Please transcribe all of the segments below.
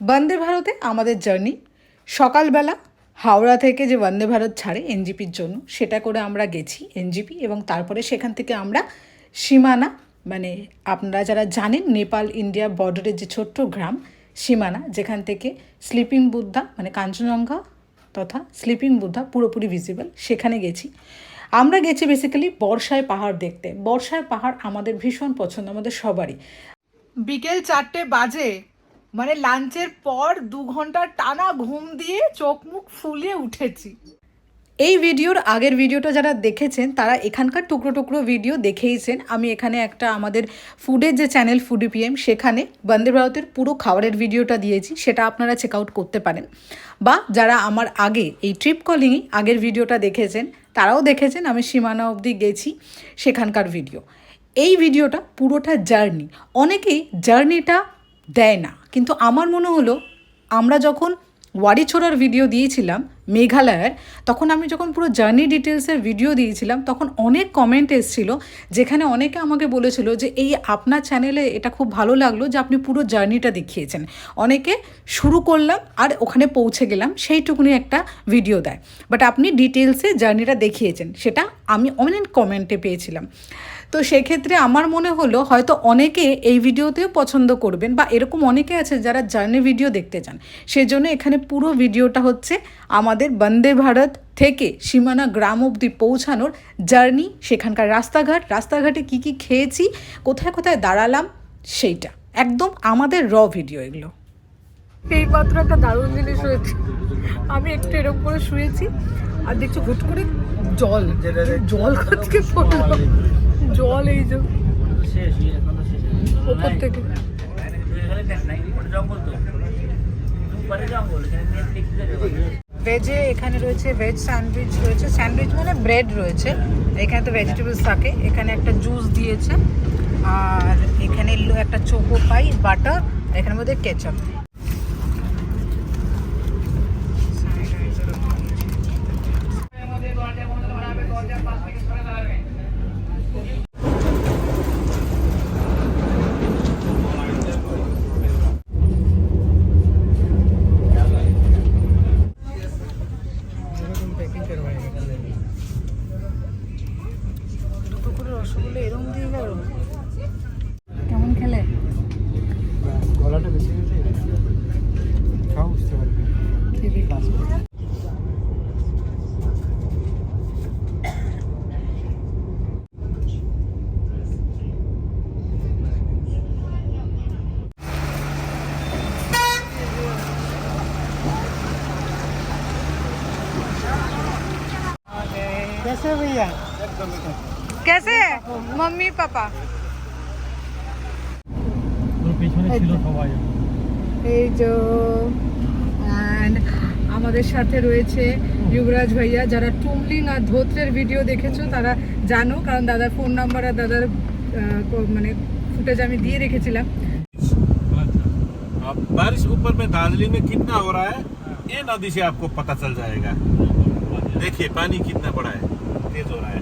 বন্দে ভারতে আমাদের জার্নি সকালবেলা হাওড়া থেকে যে বন্দে ভারত ছাড়ে এনজিপির জন্য সেটা করে আমরা গেছি এনজিপি এবং তারপরে সেখান থেকে আমরা সীমানা মানে আপনারা যারা জানেন নেপাল ইন্ডিয়া বর্ডারের যে ছোট্ট গ্রাম সীমানা যেখান থেকে স্লিপিং বুদ্ধা মানে কাঞ্চনজঙ্ঘা তথা স্লিপিং বুদ্ধা পুরোপুরি ভিজিবল সেখানে গেছি। আমরা গেছি বেসিক্যালি বর্ষায় পাহাড় দেখতে। বর্ষায় পাহাড় আমাদের ভীষণ পছন্দ, আমাদের সবারই। বিকেল 4টে বাজে, মানে লাঞ্চের পর 2 ঘন্টা টানা ঘুম দিয়ে চোখ মুখ ফুলিয়ে উঠেছি। এই ভিডিওর আগের ভিডিওটা যারা দেখেছেন তারা এখানকার টুকরো টুকরো ভিডিও দেখেইছেন। আমি এখানে একটা আমাদের ফুডের যে চ্যানেল ফুডি পিএম সেখানে বন্দে ভারতের পুরো খাবারের ভিডিওটা দিয়েছি, সেটা আপনারা চেক আউট করতে পারেন। বা যারা আমার আগে এই ট্রিপ কলিংয়ে আগের ভিডিওটা দেখেছেন তারাও দেখেছেন আমি সীমানা অবধি গেছি সেখানকার ভিডিও। এই ভিডিওটা পুরোটা জার্নি, অনেকেই জার্নিটা দেয় না, কিন্তু আমার মনে হলো আমরা যখন ওয়ারিছোড়ার ভিডিও দিয়েছিলাম মেঘালয়ের, তখন আমি যখন পুরো জার্নি ডিটেলসের ভিডিও দিয়েছিলাম তখন অনেক কমেন্ট এসেছিল, যেখানে অনেকে আমাকে বলেছিল যে এই আপনার চ্যানেলে এটা খুব ভালো লাগলো যে আপনি পুরো জার্নিটা দেখিয়েছেন। অনেকে শুরু করলাম আর ওখানে পৌঁছে গেলাম সেইটুকুনি একটা ভিডিও দেয়, বাট আপনি ডিটেলসে জার্নিটা দেখিয়েছেন, সেটা আমি অনেক কমেন্টে পেয়েছিলাম। তো সেক্ষেত্রে আমার মনে হলো হয়তো অনেকে এই ভিডিওতেও পছন্দ করবেন বা এরকম অনেকে আছে যারা জার্নি ভিডিও দেখতে চান। সেজন্য এখানে পুরো ভিডিওটা হচ্ছে আমাদের বন্দে ভারত থেকে সীমানা গ্রাম অবধি পৌঁছানোর জার্নি, সেখানকার রাস্তাঘাটে কী কী খেয়েছি, কোথায় কোথায় দাঁড়ালাম, সেইটা একদম আমাদের ভিডিও এগুলো। এইমাত্র একটা দারুণ জিনিস হয়েছে, আমি একটু এরকম করে শুয়েছি আর দেখছি হুট করে জল থেকে পড়লো, জল এই যে ওপর থেকে। ভেজে এখানে রয়েছে ভেজ স্যান্ডউইচ রয়েছে, স্যান্ডউইচ মানে ব্রেড রয়েছে, এখানে তো ভেজিটেবলস থাকে, এখানে একটা জুস দিয়েছে আর এখানে একটা চোকো পাই বাটার, এখানের মধ্যে কেচাপ। রসগোল্লা এরকম দিয়ে গেল, কেমন খেলে? গলাটা বেশি গেছে, খাও বুঝতে পারবে। कैसे भैया? कैसे मम्मी पापा? এই যে অ্যান্ড আমাদের সাথে রয়েছে যুবরাজ ভাইয়া। যারা টুমলিং আর ধোত্রের ভিডিও দেখেছো তারা জানো, কারণ দাদার ফোন নাম্বার আর দাদার মানে ফুটেজ আমি দিয়ে রেখেছিলাম। बारिश ऊपर में दार्जिलिंग में कितना हो रहा है ये नदी से आपको पता चल जाएगा। देखिए पानी कितना बड़ा है, तेज हो रहा है।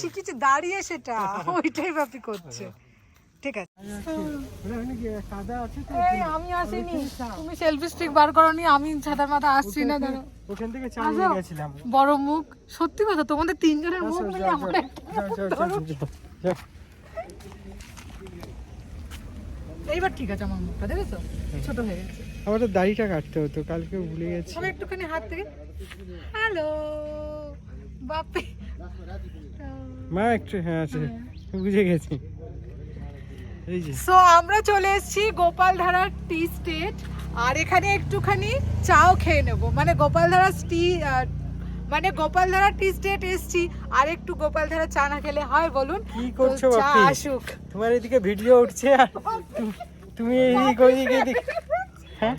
শিখেছি দাঁড়িয়ে, সেটা ওইটাই বাপি করছে। ঠিক আছে, আমি আসিনি, তুমি সেলফি স্টিক বার করনি, আমি ছাতার মাথা আসছি না। ধরো ওখান থেকে চালিয়ে গেছিলাম, বড় মুখ, সত্যি কথা তোমাদের তিনজনের মুখ মিলে আমার এইবার ঠিক আছে। আমার মুখটা দেখেছো ছোট হয়ে গেছে, আমার তো দাড়িটা কাটতে হতো, কালকে ভুলে গেছি। আমি একটুখানি হাত থেকে হ্যালো বাপি মা একটু, হ্যাঁ আছে বুঝে গেছি। এই যে সো আমরা চলে এসেছি গোপালধারা টি স্টেট, আর এখানে একটুখানি চাও খেয়ে নেব। মানে গোপালধারা টি স্টেট এসেছি, আর একটু গোপালধারা চা না খেলে হয় বলুন? কি করছো তো চা বাপি? আসুক। তোমার এদিকে ভিডিও উঠছে আর তুমি এইদিকে ওইদিকে এদিকে, হ্যাঁ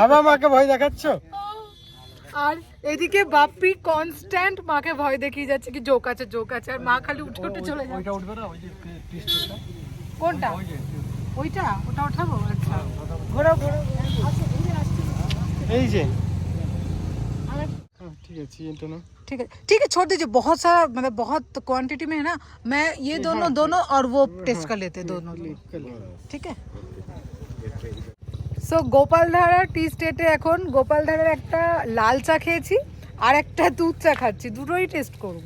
আবার মাকে ভয় দেখাচ্ছ। আর এদিকে বাপ্পি কনস্ট্যান্ট মাকে ভয় দেখিয়ে যাচ্ছে কি জোক আছে, আর মা খালি উঠে উঠে চলে যাচ্ছে। ওইটা উঠবে না, ওই যে টিস্টটা, কোনটা? ওটা উঠাবো? আচ্ছা ঘোরাও ঘোরাও। এই যে ठीक है चाहिए तो ना, ठीक है छोड़ दीजिए। बहुत सारा मतलब बहुत क्वांटिटी में है ना, मैं ये दोनों और वो टेस्ट कर लेते दोनों, ठीक है। সো গোপালধারা টি স্টেটে এখন গোপালধারার একটা লাল চা খেয়েছি আর একটা দুধ চা খাচ্ছি, দুটোই টেস্ট করব।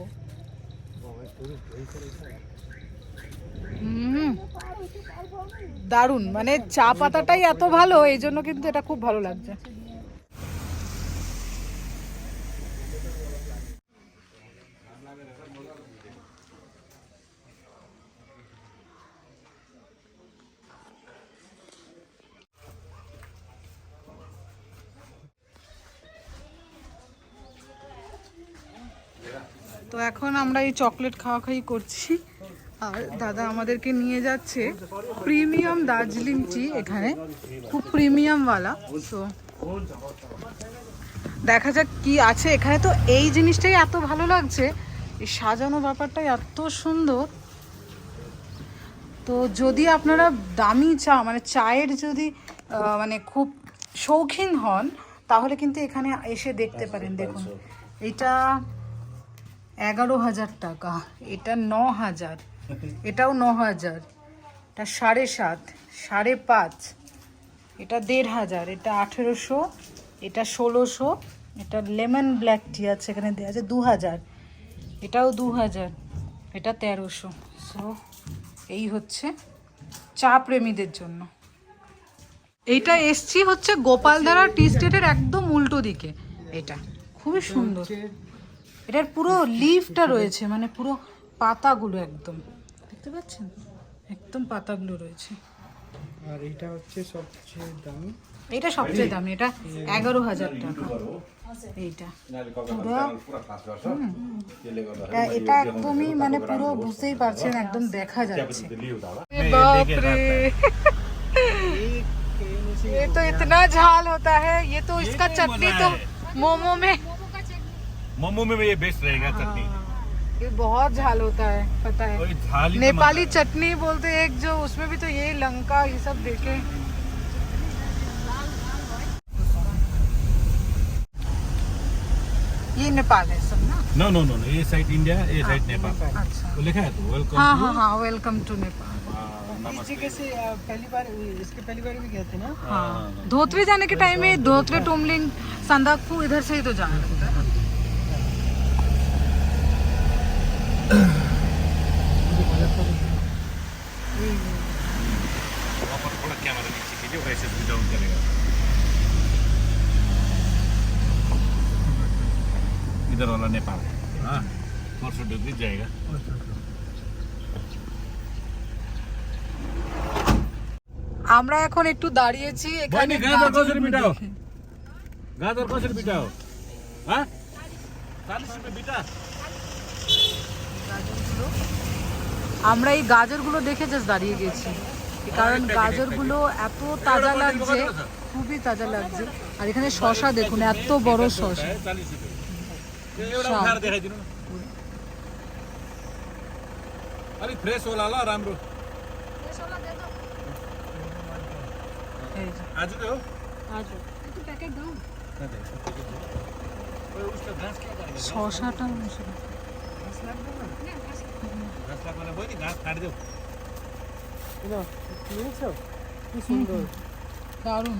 দারুণ, মানে চা পাতাটাই এত ভালো, এই জন্য কিন্তু এটা খুব ভালো লাগছে। তো এখন আমরা এই চকলেট খাওয়া করছি, আর দাদা আমাদেরকে নিয়ে যাচ্ছে প্রিমিয়াম দার্জিলিং টি, এখানে খুব প্রিমিয়ামওয়ালা। তো দেখা যাক কি আছে এখানে। তো এই জিনিসটাই এত ভালো লাগছে, এই সাজানো ব্যাপারটাই এত সুন্দর। তো যদি আপনারা দামি চা মানে চায়ের যদি মানে খুব শৌখিন হন, তাহলে কিন্তু এখানে এসে দেখতে পারেন। দেখুন এটা 11,000 টাকা, এটা 9,000, এটাও 9,000, এটা 7,500, 5,500, এটা 1,500, এটা 1,800, এটা 1,600, এটা লেমন ব্ল্যাক টি আছে এখানে দেওয়া আছে 2,000, এটাও 2,000, এটা 1,300। সো এই হচ্ছে চা প্রেমীদের জন্য। এইটা এসছি হচ্ছে গোপালধারা টি স্টেটের একদম উল্টো দিকে। এটা খুবই সুন্দর, এটার পুরো লিফটা রয়েছে, মানে পুরো পাতাগুলো একদম দেখতে পাচ্ছেন, একদম পাতাগুলো রয়েছে। আর এটা হচ্ছে সবচেয়ে দামি, এটা সবচেয়ে দামি, এটা 11,000 টাকা। এইটা পুরো এটা একদমই মানে পুরো বুঝতেই পারছেন, একদম দেখা যাচ্ছে। বাপরে, ये तो इतना झाल होता है, ये तो इसका चटनी तो मोमो में ये बेस्ट रहेगा चटनी। ये बहुत झाल होता है, पता है। वही झाल ही तो नेपाली चटनी बोलते हैं एक, जो उसमें भी तो ये लंका ये सब देखे। ये नेपाल है सब ना? नो नो नो, ये साइड इंडिया, ये साइड नेपाल। अच्छा, वो लिखा है तो वेलकम। हाँ वेलकम टू नेपाल। इस जगह से पहली बार, इसके पहली बार भी गए थे ना। हाँ, धोत्रे जाने के टाइम में धोत्रे, टोमलिंग, संदाकफू इधर से ही तो जाना होता है। थोड़ा कैमरा नीचे कीजिए, वैसे भी डाउन करेगा। इधर वाला नेपाल, हाँ 400 डिग्री जाएगा। আমরা এখন একটু দাঁড়িয়েছি এখানে। गाजर कौन बिटाओ, गाजर कौन बिटाओ, हाँ 40 रुपए बिटा। আমরা এই গাজরগুলো দেখে জাস্ট দাঁড়িয়ে গেছি, কারণ গাজরগুলো এত তাজা লাগছে, খুবই তাজা লাগছে। আর এখানে শশা দেখুন, এত বড় শশা। 40 रुपए उधार देखाइदिनु न। अलिक फ्रेस होला ल, राम्रो आज तो हो। শশাটা घाँस लाग्दैन बहिनी, घाँस काटिदेऊ। কিনেছো? কি সুন্দর, দারুণ।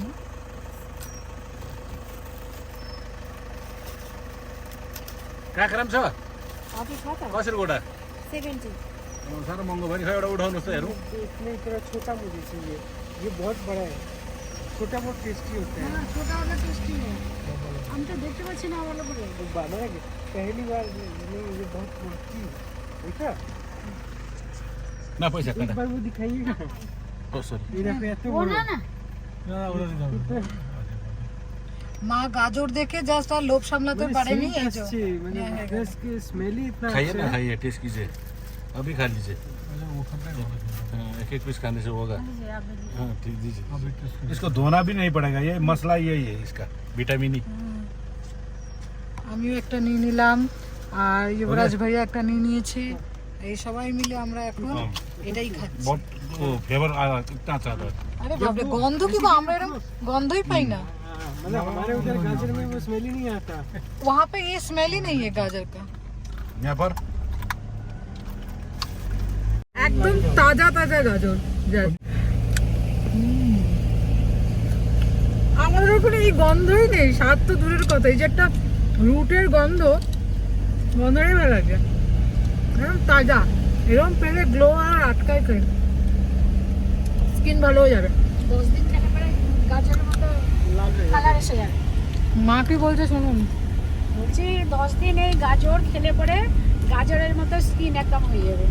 काँक्रा पनि छ कसरी गोटा? 70। साह्रो महँगो भयो नि, खै एउटा उठाउनुहोस् त हेरौँ। इतने थोड़ा छोटा मुझे चाहिए, ये बहुत बड़ा है, छोटा बहुत टेस्टी होता है। ছোট ওটা টেস্টি নেই, আমি তো দেখতে পাচ্ছি না ভালো করে। तो बनाना पहली बार ये बहुत टेस्टी, देखा ना पैसा एक कटा बार वो दिखाइएगा ओ सॉरी ये देखो এত ও বড় না না মা গাজর দেখে জাস্ট আর লোভ সামলাতে পারেনি এই যে अच्छी मैंने ड्रेस की स्मेल ही इतना खाइए अच्छा ना है। खाइए टेस्ट कीजिए अभी खा लीजिए हाँ, एक एक पीस खाने से होगा हाँ ठीक दीजिए इसको धोना भी नहीं पड़ेगा ये मसला यही है इसका विटामिन ई আমিও একটা নিয়ে নিলাম আর যুবরাজ ভাইয়া একটা নিয়ে নিয়েছে এই সবাই মিলে আমরা এখন এটাই খাচ্ছি बहुत वो फ्लेवर कितना अच्छा था আরে বাপরে গন্ধ কি গো আমরা এরকম গন্ধই পাই না हाँ, मतलब हमारे उधर गाजर में वो स्मेल ही नहीं आता वहाँ पे ये स्मेल ही नहीं है गाजर का यहाँ पर একদম তাজা তাজা গাজর আমাদের ওখানে এই গন্ধই নেই স্বাদ তো দূরের কথা এই যে একটা রুটের গন্ধটাই ভালো লাগে একদম তাজা এরকম পেলে গ্লো আর আটকায় খাই স্কিন ভালো হয়ে যাবে 10 দিন খেলে পরে গাজরের মতো কালার এসে যাবে মা কি বলছে শুনুন বলছি 10 দিন এই গাজর খেলে পরে গাজরের মতো স্কিন একদম হয়ে যাবে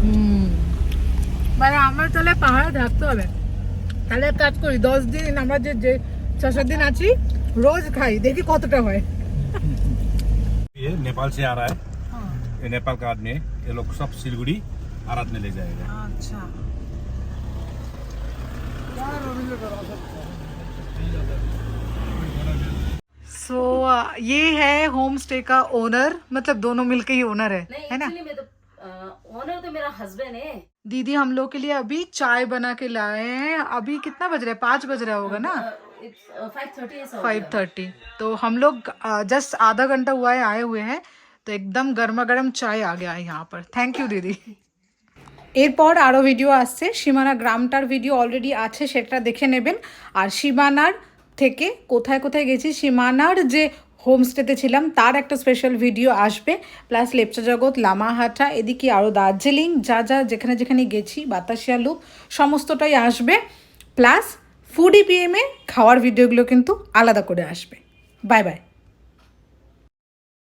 মানে আমরা তাহলে পাহাড়ে থাকতে হবে তাহলে এক কাজ করি 10 দিন আমরা যে 6-7 দিন আছি রোজ খাই দেখি কতটা হয় ये नेपाल से आ रहा है ये नेपाल का आदमी है ये लोग सब सिलगुड़ी आराध में ले जाएगा अच्छा सो ये है होम स्टे का ओनर मतलब दोनों मिलके ही ओनर है ना एक्चुअली मैं तो ओनर तो मेरा हस्बैंड है दीदी हम लोग के लिए अभी चाय बना के लाए हैं अभी कितना बज रहा है 5 बज रहा होगा ना 5:30 तो हम लोग जस्ट आधा घंटा हुआ है आए हुए हैं तो एकदम गर्मा गर्म चाय आ गया है यहाँ पर थैंक यू दीदी এরপর আরও ভিডিও আসছে সীমানা গ্রামটার ভিডিও অলরেডি আছে সেটা দেখে নেবেন আর সীমানার থেকে কোথায় কোথায় গেছি সীমানার যে হোমস্টেতে ছিলাম তার একটা স্পেশাল ভিডিও আসবে প্লাস লেপচা জগৎ লামাহাটা এদিকে আরও দার্জিলিং যা যা যেখানে যেখানে গেছি বাতাসিয়া লুপ সমস্তটাই আসবে প্লাস ফুডি পিএমে খাওয়ার ভিডিওগুলো কিন্তু আলাদা করে আসবে বাই বাই